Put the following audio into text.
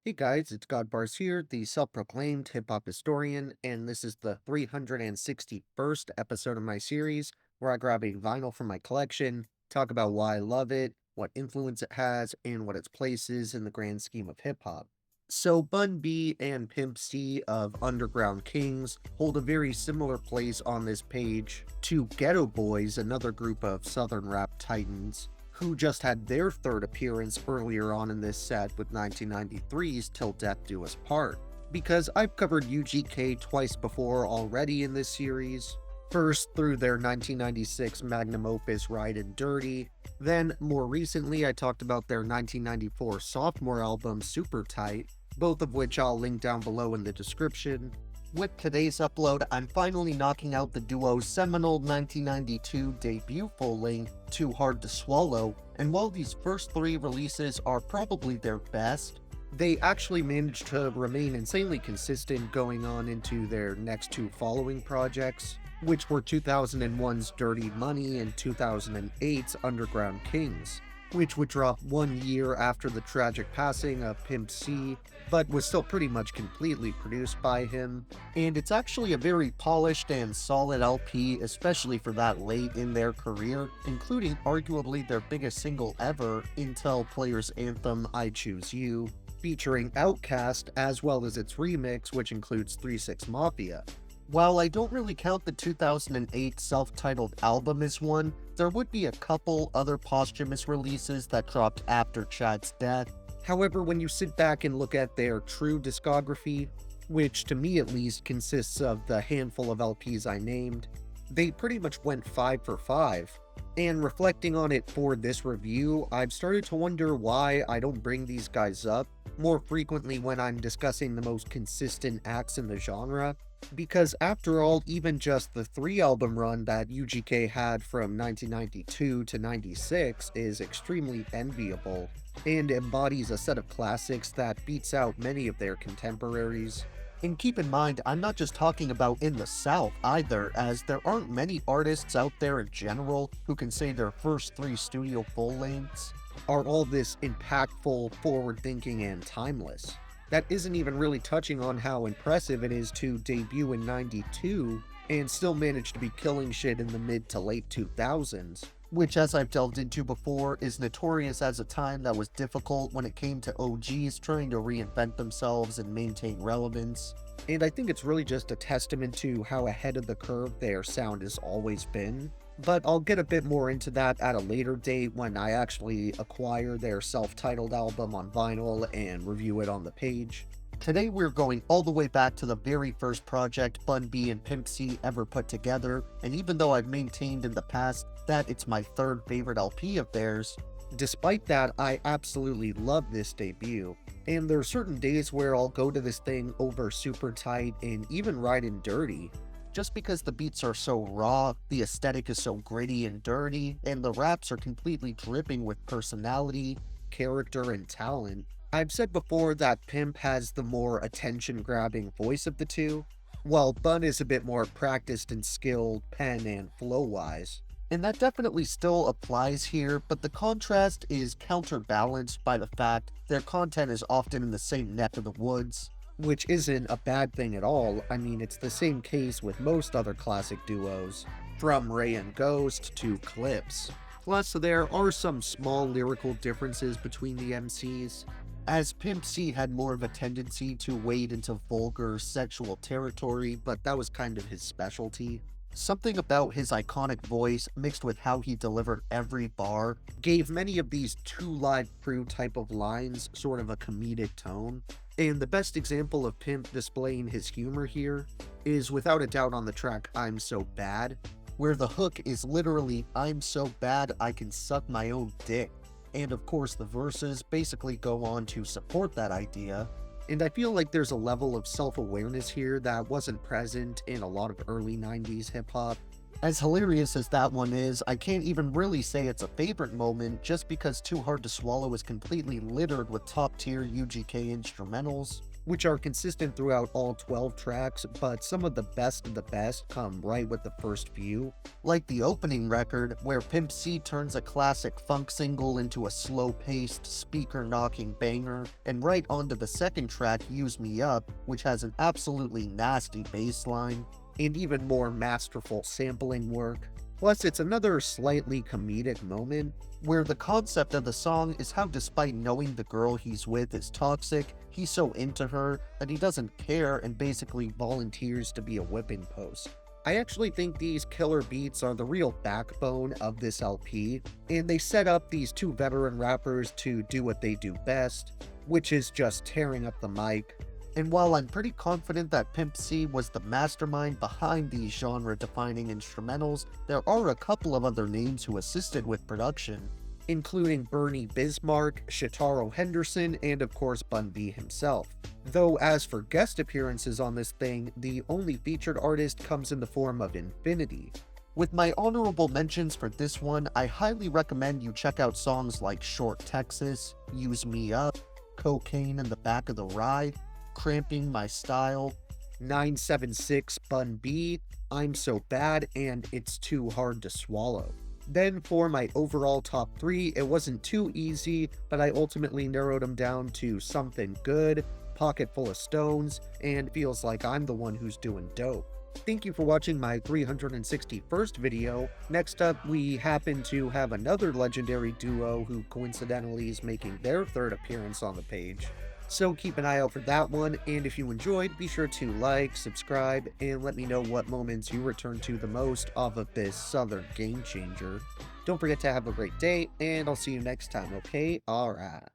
Hey guys, it's Godbars here, the self-proclaimed hip-hop historian, and this is the 361st episode of my series, where I grab a vinyl from my collection, talk about why I love it, what influence it has, and what its place is in the grand scheme of hip-hop. So Bun B and Pimp C of Underground Kings hold a very similar place on this page to Ghetto Boys, another group of southern rap titans, who just had their third appearance earlier on in this set with 1993's Till Death Do Us Part. Because I've covered UGK twice before already in this series, first through their 1996 magnum opus Ride and Dirty, then more recently I talked about their 1994 sophomore album Super Tight, both of which I'll link down below in the description. With today's upload, I'm finally knocking out the duo's seminal 1992 debut full-length, Too Hard to Swallow, and while these first three releases are probably their best, they actually managed to remain insanely consistent going on into their next two following projects, which were 2001's Dirty Money and 2008's Underground Kings, which would drop 1 year after the tragic passing of Pimp C, but was still pretty much completely produced by him. And it's actually a very polished and solid LP, especially for that late in their career, including arguably their biggest single ever, Intel Player's anthem I Choose You, featuring Outkast, as well as its remix, which includes 3-6 Mafia. While I don't really count the 2008 self-titled album as one, there would be a couple other posthumous releases that dropped after Chad's death. However, when you sit back and look at their true discography, which to me at least consists of the handful of LPs I named, they pretty much went 5 for 5. And reflecting on it for this review, I've started to wonder why I don't bring these guys up more frequently when I'm discussing the most consistent acts in the genre, because after all, even just the 3-album run that UGK had from 1992 to 96 is extremely enviable, and embodies a set of classics that beats out many of their contemporaries. And keep in mind, I'm not just talking about in the South either, as there aren't many artists out there in general who can say their first 3 studio full-lengths are all this impactful, forward-thinking, and timeless. That isn't even really touching on how impressive it is to debut in '92 and still manage to be killing shit in the mid to late 2000s, which, as I've delved into before, is notorious as a time that was difficult when it came to OGs trying to reinvent themselves and maintain relevance. And I think it's really just a testament to how ahead of the curve their sound has always been. But I'll get a bit more into that at a later date when I actually acquire their self-titled album on vinyl and review it on the page. Today we're going all the way back to the very first project Bun B and Pimp C ever put together, and even though I've maintained in the past that it's my third favorite LP of theirs, despite that I absolutely love this debut. And there are certain days where I'll go to this thing over Super Tight and even Ride and Dirty, just because the beats are so raw, the aesthetic is so gritty and dirty, and the raps are completely dripping with personality, character, and talent. I've said before that Pimp has the more attention-grabbing voice of the two, while Bun is a bit more practiced and skilled pen and flow-wise. And that definitely still applies here, but the contrast is counterbalanced by the fact their content is often in the same neck of the woods, which isn't a bad thing at all. I mean, it's the same case with most other classic duos, from Ray and Ghost to Clips. Plus, there are some small lyrical differences between the MCs, as Pimp C had more of a tendency to wade into vulgar sexual territory, but that was kind of his specialty. Something about his iconic voice, mixed with how he delivered every bar, gave many of these Two Live Crew type of lines sort of a comedic tone. And the best example of Pimp displaying his humor here is without a doubt on the track I'm So Bad, where the hook is literally "I'm so bad I can suck my own dick." And of course the verses basically go on to support that idea. And I feel like there's a level of self-awareness here that wasn't present in a lot of early 90s hip-hop, As hilarious as that one is, I can't even really say it's a favorite moment just because Too Hard to Swallow is completely littered with top tier UGK instrumentals, which are consistent throughout all 12 tracks, but some of the best come right with the first few. Like the opening record, where Pimp C turns a classic funk single into a slow-paced, speaker-knocking banger, and right onto the second track, Use Me Up, which has an absolutely nasty bass line and even more masterful sampling work. Plus, it's another slightly comedic moment where the concept of the song is how, despite knowing the girl he's with is toxic, he's so into her that he doesn't care and basically volunteers to be a whipping post. I actually think these killer beats are the real backbone of this LP, and they set up these two veteran rappers to do what they do best, which is just tearing up the mic. And while I'm pretty confident that Pimp C was the mastermind behind these genre-defining instrumentals, there are a couple of other names who assisted with production, including Bernie Bismarck, Shitaro Henderson, and of course Bun B himself. Though as for guest appearances on this thing, the only featured artist comes in the form of Infinity. With my honorable mentions for this one, I highly recommend you check out songs like Short Texas, Use Me Up, Cocaine in the Back of the Ride, Cramping My Style, 976 Bun B, I'm So Bad, and It's Too Hard to Swallow. Then for my overall top 3, it wasn't too easy, but I ultimately narrowed them down to Something Good, Pocket Full of Stones, and Feels Like I'm the One Who's Doing Dope. Thank you for watching my 361st video. Next up, we happen to have another legendary duo who coincidentally is making their third appearance on the page. So keep an eye out for that one, and if you enjoyed, be sure to like, subscribe, and let me know what moments you return to the most off of this Southern game changer. Don't forget to have a great day, and I'll see you next time, okay? Alright.